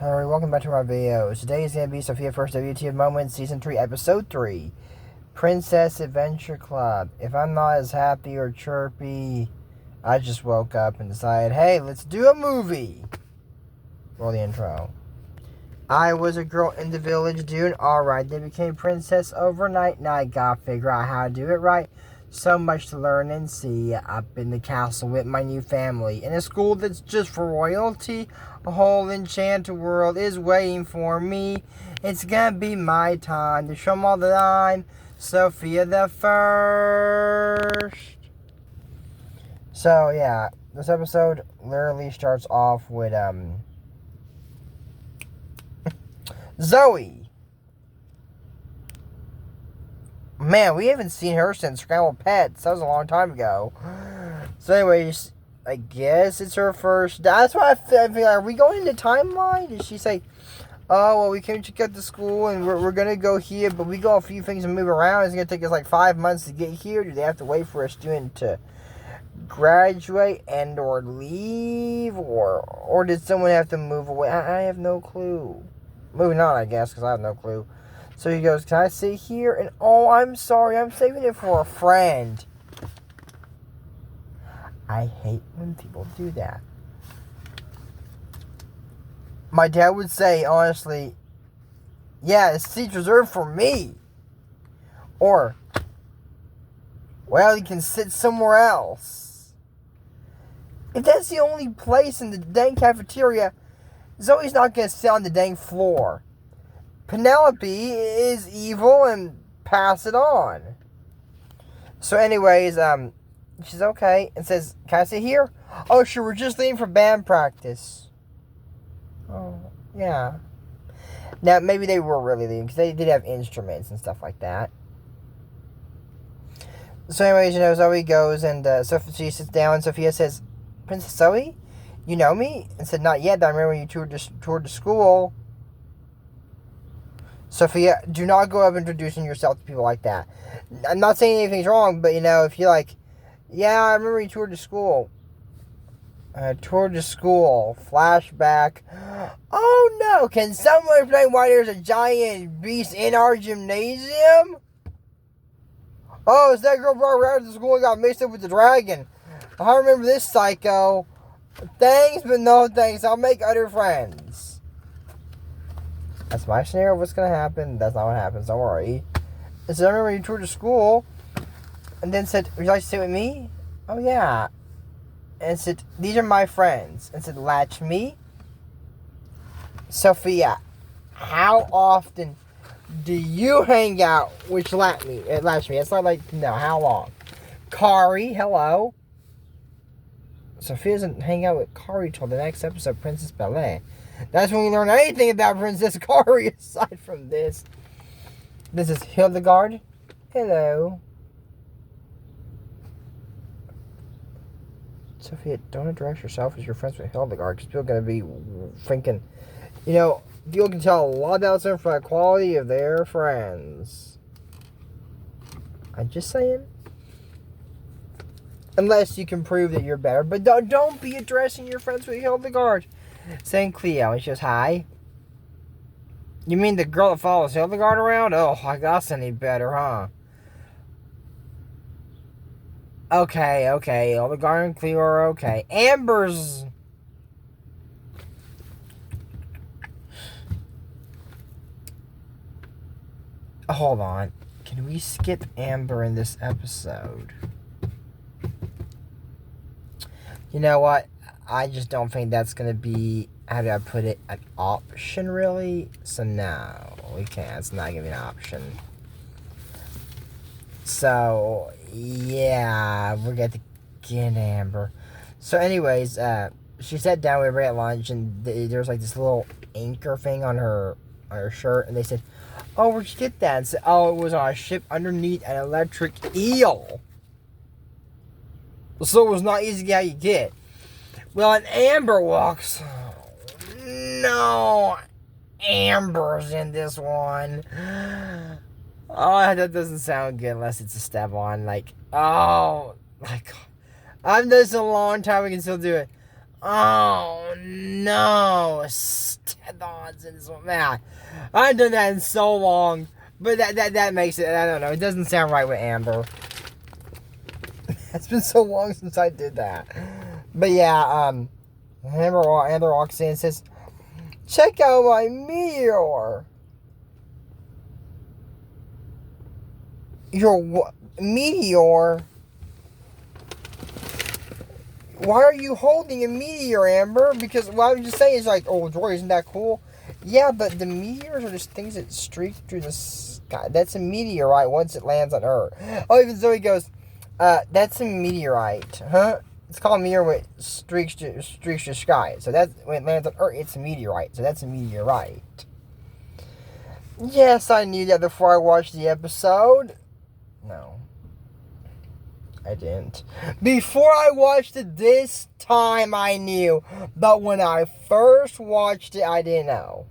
Hello, welcome back to my video. Today is going to be Sofia First WTF Moment, Season 3, Episode 3. Princess Adventure Club. If I'm not as happy or chirpy, I just woke up and decided, hey, let's do a movie. Roll the intro. I was a girl in the village doing alright. They became princess overnight. Now I gotta figure out how to do it right. So much to learn and see. Up in the castle with my new family. In a school that's just for royalty. A whole enchanted world is waiting for me. It's gonna be my time to show them all that I'm Sofia the First. So yeah, this episode literally starts off with Zoe. Man, we haven't seen her since Scrambled Pets. That was a long time ago. So anyways, I guess it's her first. That's why I feel like, are we going into timeline? Did she say, oh, well, we came to get to school and we're going to go here, but we got a few things to move around. It's going to take us like 5 months to get here. Do they have to wait for a student to graduate and or leave? Or did someone have to move away? I have no clue. Moving on, I guess, because I have no clue. So he goes, can I sit here? And, oh, I'm sorry. I'm saving it for a friend. I hate when people do that. My dad would say, honestly, yeah, this seat's reserved for me. Or, well, you can sit somewhere else. If that's the only place in the dang cafeteria, Zoe's not going to sit on the dang floor. Penelope is evil and pass it on. So anyways, she's okay and says, can I sit here? Oh, sure, we're just leaving for band practice. Oh, yeah. Now, maybe they were really leaving because they did have instruments and stuff like that. So anyways, Zoe goes and she sits down and Sofia says, Princess Zoe, you know me? And said, not yet, but I remember when you toured the school. Sofia, do not go up introducing yourself to people like that. I'm not saying anything's wrong, but, if you're like, yeah, I remember you toured the school. Toured the school. Flashback. Oh, no. Can someone explain why there's a giant beast in our gymnasium? Oh, it's that girl brought around to school and got mixed up with the dragon. I remember this psycho. Thanks, but no thanks. I'll make other friends. That's my scenario of what's going to happen. That's not what happens. Don't worry. And so I remember you toured the school. And then said, would you like to sit with me? Oh, yeah. And said, these are my friends. And said, latch me. Sofia, how often do you hang out with latch me? It's not like, no, how long? Kari, hello. Sofia doesn't hang out with Kari till the next episode, Princess Ballet. That's when we learn anything about Princess Kari aside from this. This is Hildegard. Hello. Sofia, don't address yourself as you're friends with Hildegard, because people are going to be thinking, people can tell a lot about them from the quality of their friends. I'm just saying. Unless you can prove that you're better. But don't be addressing your friends with Hildegard. Saying Cleo, and she goes, hi. You mean the girl that follows Hildegard around? Oh, I guess any better, huh? Okay. Hildegard and Cleo are okay. Amber's... Hold on. Can we skip Amber in this episode? You know what? I just don't think that's going to be, how do I put it, an option, really? So, no, we can't. It's not going to be an option. So, yeah, we're going to get Amber. So, anyways, she sat down with her at lunch, and there was, like, this little anchor thing on her shirt, and they said, oh, where'd you get that? And said, oh, it was on a ship underneath an electric eel. So, it was not easy to get how you get. Well, and Amber walks. No, Amber's in this one. Oh, that doesn't sound good unless it's a step on. Oh, I've done this a long time. We can still do it. Oh, no. The odds in this one, man. I haven't done that in so long. But that makes it, I don't know, it doesn't sound right with Amber. It's been so long since I did that. But yeah, Amber walks in and says, check out my meteor. Your meteor? Why are you holding a meteor, Amber? Because what I was just saying is like, oh, Joy, isn't that cool? Yeah, but the meteors are just things that streak through the sky. That's a meteorite once it lands on Earth. Oh, even Zoe goes, that's a meteorite, huh? It's called a meteor when it streaks the sky. So that's when it lands on Earth, it's a meteorite. So that's a meteorite. Yes, I knew that before I watched the episode. No. I didn't. Before I watched it this time, I knew. But when I first watched it, I didn't know.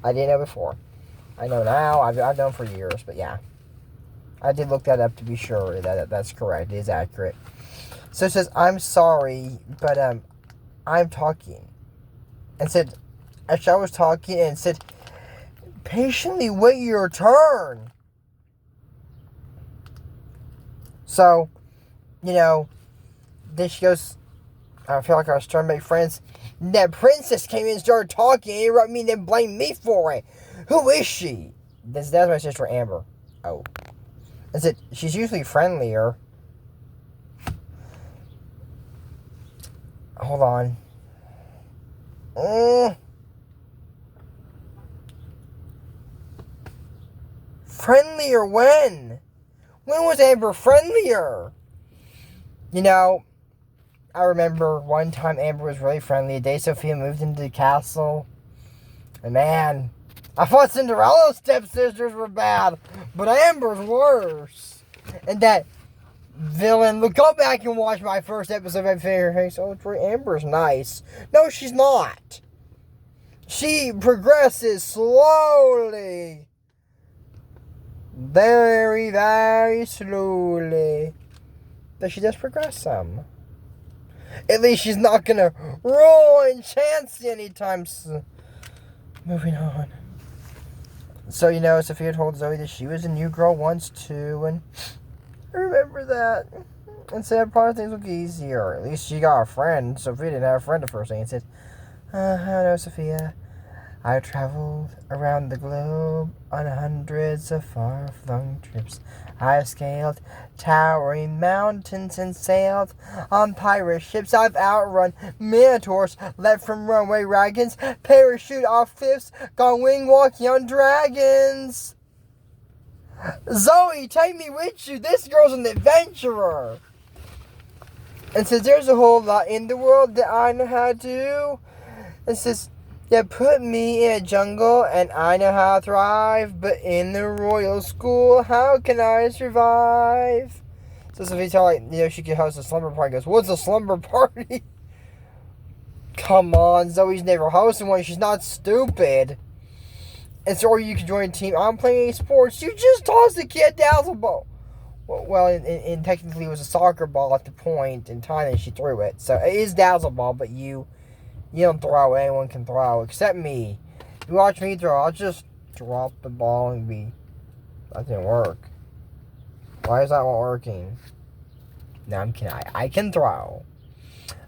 I didn't know before. I know now. I've known for years, but yeah. I did look that up to be sure that's correct. It is accurate. So it says, I'm sorry, but I'm talking. And said, as I was talking, and said, patiently wait your turn. So, you know, then she goes, I feel like I was trying to make friends. That princess came in and started talking and interrupted me and then blamed me for it. Who is she? That's my sister Amber. Oh. I said, she's usually friendlier. Hold on. Friendlier when? When was Amber friendlier? You know, I remember one time Amber was really friendly. The day Sofia moved into the castle. And man, I thought Cinderella's stepsisters were bad. But Amber's worse. And that villain, look, go back and watch my first episode of Favorite Face. Oh, Amber's nice. No, she's not. She progresses slowly. Very, very slowly. But she does progress some. At least she's not gonna ruin Chansey anytime soon. Moving on. So, you know, Sofia told Zoe that she was a new girl once too, and I remember that. And said probably things look easier. At least she got a friend. Sofia didn't have a friend the first thing. And said, I know, Sofia. I've traveled around the globe on hundreds of far-flung trips. I've scaled towering mountains and sailed on pirate ships. I've outrun minotaurs, leapt from runaway wagons, parachute off cliffs, gone wing walking on dragons. Zoe, take me with you. This girl's an adventurer. And says, there's a whole lot in the world that I know how to do. And says, yeah, put me in a jungle and I know how to thrive, but in the royal school, how can I survive? So Sophia tell like, you know, she could host a slumber party. Goes, what's a slumber party? Come on, Zoe's never hosted one. She's not stupid. And so, or you could join a team. I'm playing sports. You just tossed the kid dazzle ball. Well, and technically it was a soccer ball at the point in time and she threw it. So it is dazzle ball, but you don't throw it. Anyone can throw, except me. You watch me throw, I'll just drop the ball and be... That didn't work. Why is that not working? No, I'm kidding. I can throw.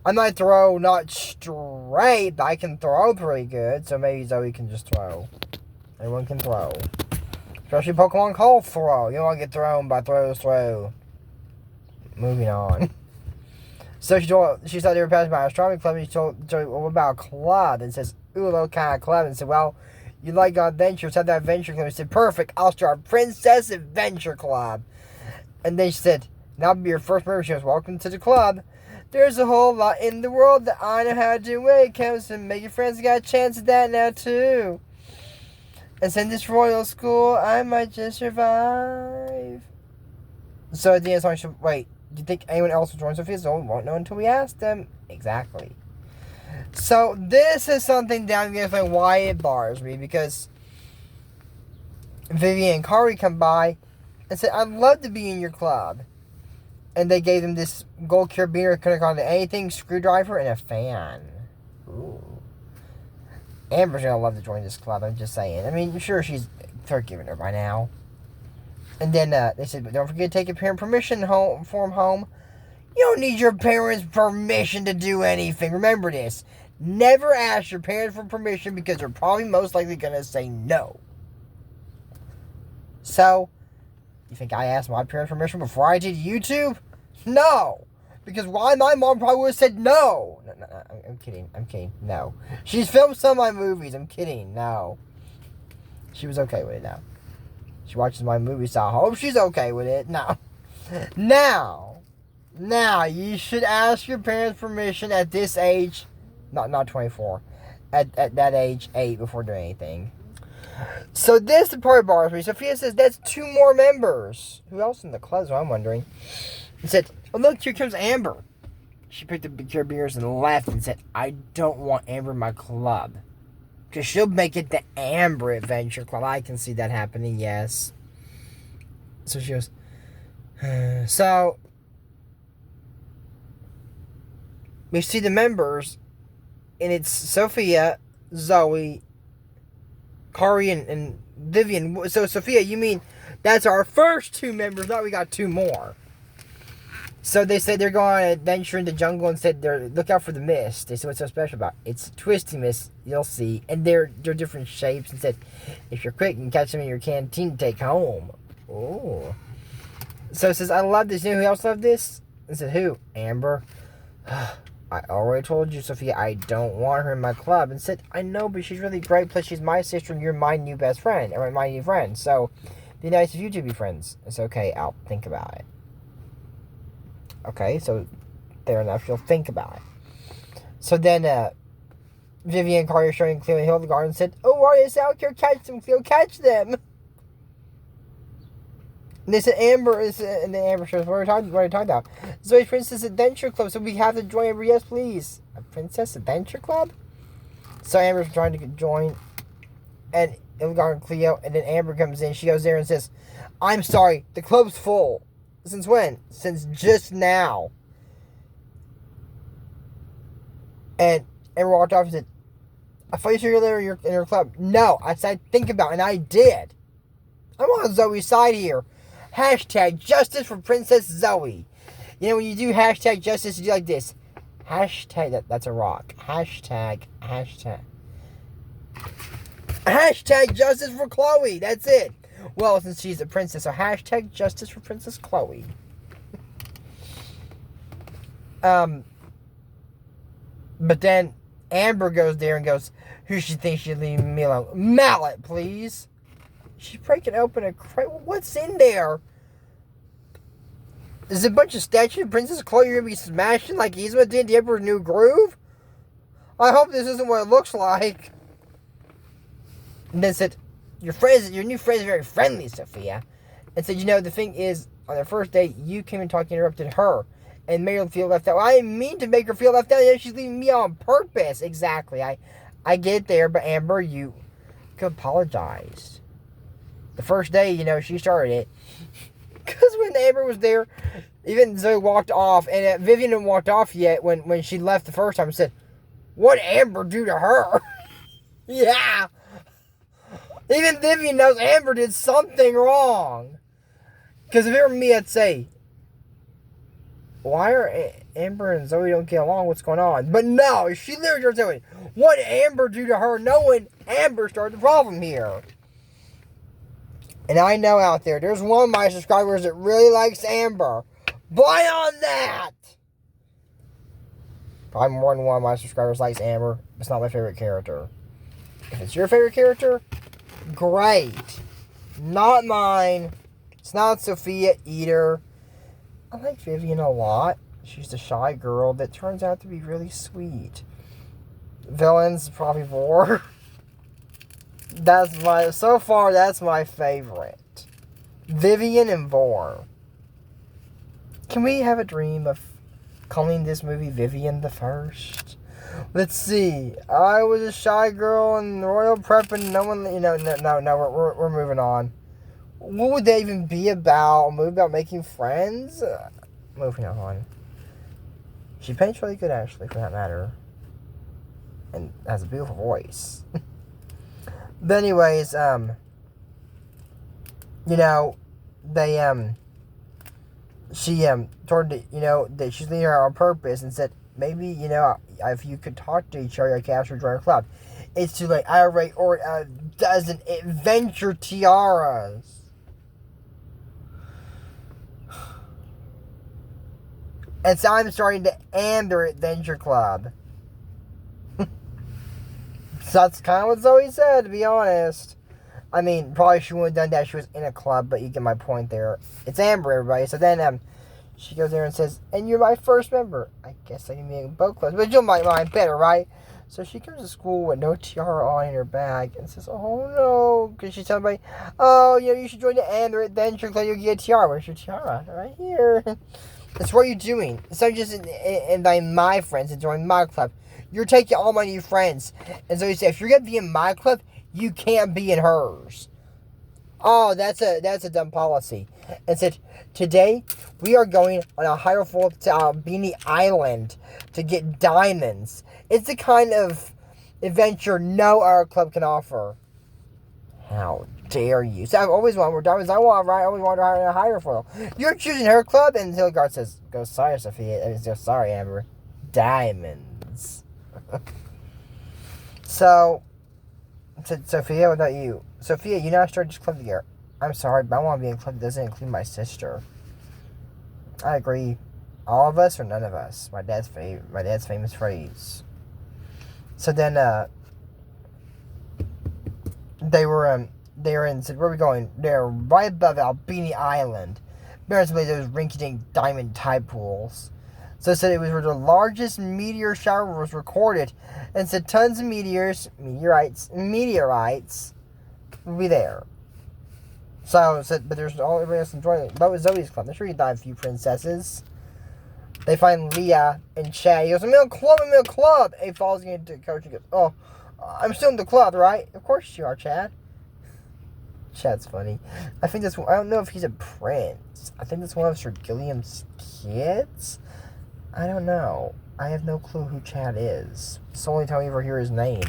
I might throw not straight, but I can throw pretty good. So maybe Zoe can just throw. Anyone can throw. Especially Pokemon called throw. You don't want to get thrown by throw. Moving on. So she thought they were passing by an astronomy club, and she told Joey, what about a club? And says, ooh, what kind of club? And said, well, you like adventures, have that adventure club. He said, perfect, I'll start Princess Adventure Club. And then she said, that'll be your first member. She goes, welcome to the club. There's a whole lot in the world that I know how to do when it comes to making friends. Got a chance at that now, too. And in this royal school, I might just survive. So at the end of the song, wait. Do you think anyone else will join Sofia? So we won't know until we ask them. Exactly. So this is something down here like why it bothers me, because Vivian and Kari come by and said, I'd love to be in your club. And they gave them this gold carabiner, couldn't call it anything, screwdriver, and a fan. Ooh. Amber's gonna love to join this club, I'm just saying. I mean, sure, she's forgiven her by now. And then they said, but don't forget to take your parent permission form home. You don't need your parents' permission to do anything. Remember this. Never ask your parents for permission because they're probably most likely gonna say no. So, you think I asked my parents permission before I did YouTube? No. Because why my mom probably would have said no. No, I'm kidding. No. She's filmed some of my movies. I'm kidding. No. She was okay with it now. She watches my movies, so I hope she's okay with it. No. Now, you should ask your parents' permission at this age. Not 24. At that age, 8 before doing anything. So this the part bothers me. Sofia says that's 2 more members. Who else in the club? So I'm wondering. He said, oh look, here comes Amber. She picked up the carabiners and left and said, I don't want Amber in my club. Because she'll make it the Amber Adventure Club. I can see that happening, yes. So she goes, so we see the members, and it's Sofia, Zoe, Kari, and Vivian. So, Sofia, you mean that's our first 2 members? Now we got 2 more. So they said they're going on an adventure in the jungle and said, look out for the mist. They said, what's so special about it? It's twisty mist, you'll see. And they're different shapes. And said, if you're quick, you can catch them in your canteen to take home. Oh. So it says, I love this. You know who else loved this? I said, who? Amber. I already told you, Sofia, I don't want her in my club. And said, I know, but she's really great. Plus, she's my sister and you're my new best friend. Or my new friend. So, be nice if you two be friends. It's okay. I'll think about it. Okay, so fair enough. She'll think about it. So then, Vivian and Carly are showing Cleo and Hildegard and said, oh, Artist out here, catch them, Cleo, catch them. And they said, Amber is, and then Amber shows, what are you talking about? Zoe's Princess Adventure Club, so we have to join Amber, yes, please. A Princess Adventure Club? So Amber's trying to join, and Hildegard and Cleo, and then Amber comes in, she goes there and says, I'm sorry, the club's full. Since when? Since just now. And Amber walked off and said, I thought you said you were in your club. No, I said think about it, and I did. I'm on Zoe's side here. Hashtag justice for Princess Zoe. You know, when you do hashtag justice, you do like this. Hashtag, that's a rock. Hashtag justice for Chloe. That's it. Well, since she's a princess, so hashtag justice for Princess Chloe. But then Amber goes there and goes, who she thinks she's leaving me alone? Mallet, please. She's breaking open a crate. What's in there? Is it a bunch of statues of Princess Chloe you're going to be smashing like Yzma did in the Emperor's New Groove? I hope this isn't what it looks like. And then said, your new friend is very friendly, Sofia. And said, you know, the thing is, on their first date, you came and talked and interrupted her. And made her feel left out. Well, I didn't mean to make her feel left out. She's leaving me on purpose. Exactly. I get there, but Amber, you could apologize. The first day, you know, she started it. Because when Amber was there, even Zoe walked off, and Vivian hadn't walked off yet when she left the first time and said, what'd Amber do to her? Yeah. Even Vivian knows Amber did something wrong. Because if it were me, I'd say, why are Amber and Zoe don't get along? What's going on? But no, she literally just said, what did Amber do to her? Knowing Amber started the problem here. And I know out there's one of my subscribers that really likes Amber. Buy on that! Probably more than one of my subscribers likes Amber. It's not my favorite character. If it's your favorite character, great. Not mine. It's not Sofia either. I like Vivian a lot. She's the shy girl that turns out to be really sweet. Villains, probably Vor. So far, that's my favorite. Vivian and Vor. Can we have a dream of calling this movie Vivian the First? Let's see. I was a shy girl in royal prep and no one, no, we're moving on. What would they even be about? A movie about making friends? Moving on. She paints really good, actually, for that matter. and has a beautiful voice. But anyways, you know, they, she, told her, you know, that she's leaving her on purpose and said, maybe, you know, if you could talk to each other, I could ask her to join our club. It's too late. I already ordered a dozen adventure tiaras. And so I'm starting to Amber Adventure Club. So that's kind of what Zoe said, to be honest. I mean, probably she wouldn't have done that if she was in a club, but you get my point there. It's Amber, everybody. So then she goes there and says, and you're my first member. I guess I can be in both clubs, but you'll like mine better, right? So she comes to school with no tiara on in her bag and says, oh no, because she's telling everybody, oh, you know, you should join the Amber Adventure Club, you'll get a tiara. Where's your tiara? Right here. That's what you're doing. Instead of just inviting my friends and joining my club, you're taking all my new friends. And so you say, if you're going to be in my club, you can't be in hers. Oh, that's a dumb policy. And said, today we are going on a hire full to Beanie Island to get diamonds. It's the kind of adventure no other club can offer. How dare you? So I've always wanted more diamonds. I always wanted to hire for them. You're choosing her club? And Hildegard says, go sorry, Sophia. I mean, sorry, Amber. Diamonds. So, said Sophia, without you. Sophia, you now started this club together. I'm sorry, but I want to be in a club that doesn't include my sister. I agree. All of us or none of us. My dad's famous phrase. So then, they were in, said, where are we going? They're right above Albini Island. Basically, those rinky-dink diamond tide pools. So it said it was where the largest meteor shower was recorded, and said tons of meteorites will be there. So it said, but there's all everybody else enjoying it. But with Zoe's club, they're sure you dive a few princesses. They find Leah and Chad. He goes, I'm in a club. He falls into the coach and goes, oh, I'm still in the club, right? Of course you are, Chad. Chad's funny. I don't know if he's a prince. I think that's one of Sir Gilliam's kids. I don't know. I have no clue who Chad is. It's the only time I ever hear his name.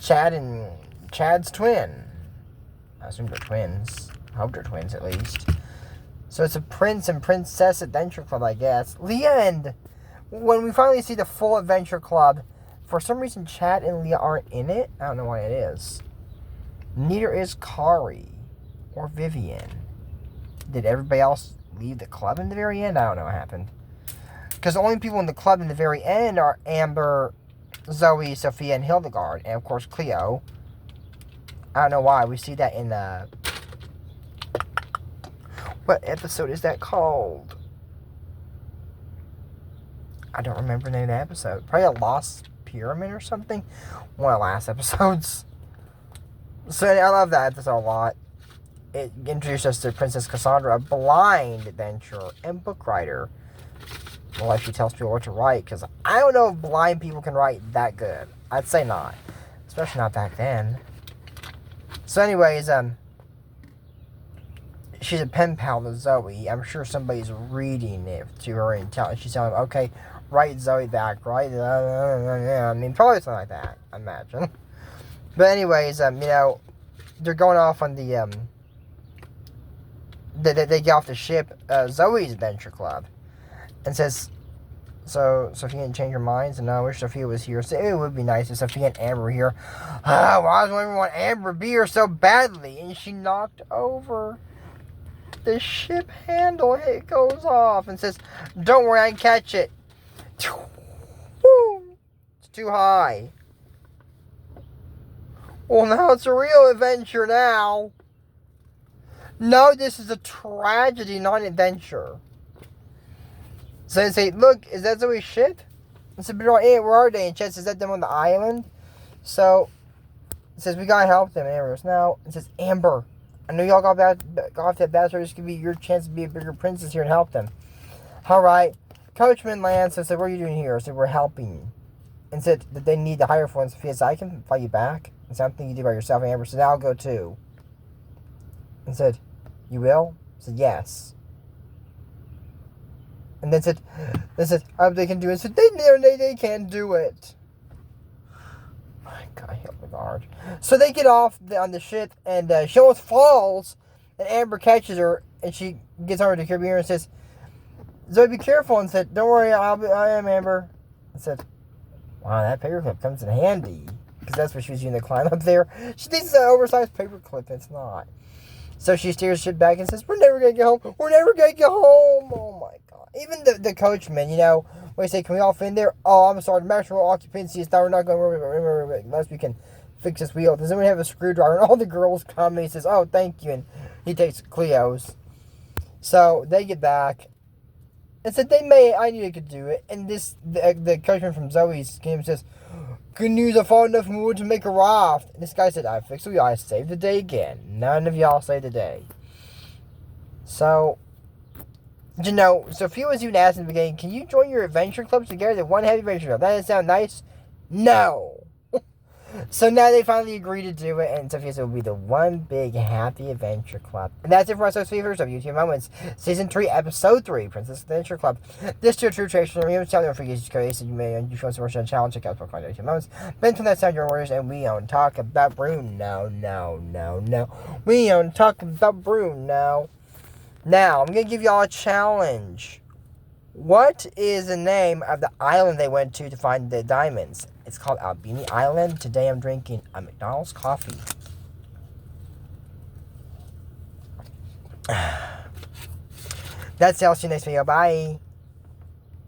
Chad and Chad's twin. I assume they're twins. I hope they're twins, at least. So it's a Prince and Princess Adventure Club, I guess. Leah and... When we finally see the full Adventure Club, for some reason Chad and Leah aren't in it. I don't know why it is. Neither is Kari or Vivian. Did everybody else leave the club in the very end? I don't know what happened. Because the only people in the club in the very end are Amber, Zoe, Sophia, and Hildegard. And, of course, Cleo. I don't know why. We see that in the... What episode is that called? I don't remember the name of the episode. Probably a Lost Pyramid or something. One of the last episodes. So, I love that episode a lot. It introduced us to Princess Cassandra, a blind adventurer and book writer. Well, she tells people what to write, because I don't know if blind people can write that good. I'd say not. Especially not back then. So anyways, she's a pen pal to Zoe. I'm sure somebody's reading it to her and she's telling them, okay, write Zoe back, right? I mean, probably something like that, I imagine. But anyways, you know, they're going off on the, they get off the ship, Zoe's Adventure Club. And says, so Sophia didn't change her mind. And I wish Sophia was here. So it would be nice if Sophia and Amber were here. Why does everyone want Amber to be here so badly? And she knocked over the ship handle. It goes off and says, don't worry, I can catch it. It's too high. Well, now it's a real adventure now. No, this is a tragedy, not an adventure. So they say, look, is that Zoe's ship? I said, but where are they? And Chad says, is that them on the island? So it says, we gotta help them. And Amber goes, no. It says, Amber, I know y'all got off that bad, so this could be your chance to be a bigger princess here and help them. All right. Coachman lands, so said, what are you doing here? I said, we're helping. And said that they need to hire for one. Sophia said, I can fly you back. And something you do by yourself. And Amber said, I'll go too. And said, you will? I said, yes. And then said, they can do it. I said, they can't do it. My God, help me, God. So they get off on the ship, and she almost falls, and Amber catches her, and she gets over to the carabiner and says, Zoe, be careful, and said, don't worry, I am Amber. I said, wow, that paperclip comes in handy, because that's what she was using to climb up there. She thinks it's an oversized paperclip, it's not. So she steers the ship back and says, we're never going to get home. We're never going to get home. Oh, my God. Even the coachman, you know, when they say, can we all fit in there? Oh, I'm sorry. The maximum occupancy is that we're not going to unless we can fix this wheel. Does anyone have a screwdriver? And all the girls come and he says, oh, thank you. And he takes Cleo's. So they get back and said, I knew they could do it. And the coachman from Zoe's game says, good news, I found enough wood to make a raft. And this guy said, I fixed it. I saved the day again. None of y'all saved the day. So, you know, Sofia was even asked in the beginning, can you join your adventure clubs together? The one heavy adventure club. That doesn't sound nice? No. So now they finally agree to do it, and Sofia said it will be the one big happy adventure club. And that's it for us, Sofia, for WTF Moments. Season 3, Episode 3, Princess Adventure Club. This is your true tradition. Remember to tell them for you to you may you show us a challenge. Check out WTF Moments. Ben from that sound your warriors, and we don't talk about Bruno. No. We don't talk about Bruno. Now, I'm going to give y'all a challenge. What is the name of the island they went to find the diamonds? It's called Albini Island. Today I'm drinking a McDonald's coffee. That's it. I'll see you next video. Bye.